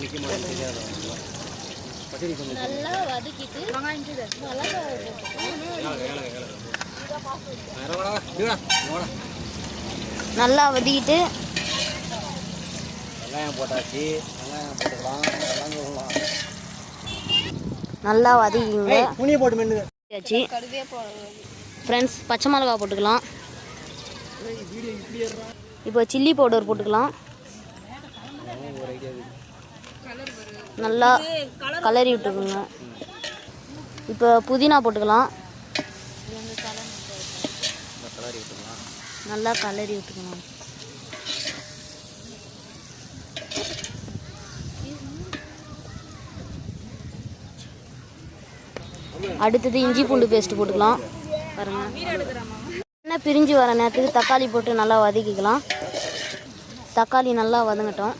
நல்லா வதக்கிட்டு நல்லா வதக்கிட்டு வெங்காயம் போட்டாச்சு. வெங்காயம் போட்டுக்கலாம். நல்லா வதக்கிங்க. துணியை போட்டு மென்னு ஃப்ரெண்ட்ஸ் பச்சை மிளகா போட்டுக்கலாம். இப்போ சில்லி பவுடர் போட்டுக்கலாம். நல்லா கலரி விட்டுக்குங்க. இப்போ புதினா போட்டுக்கலாம். நல்லா கலரி விட்டுக்கணும். அடுத்தது இஞ்சி பூண்டு பேஸ்ட் போட்டுக்கலாம். பாருங்க எண்ணெய் பிரிஞ்சு வர நேரத்துக்கு தக்காளி போட்டு நல்லா வதக்கிக்கலாம். தக்காளி நல்லா வதங்கட்டும்.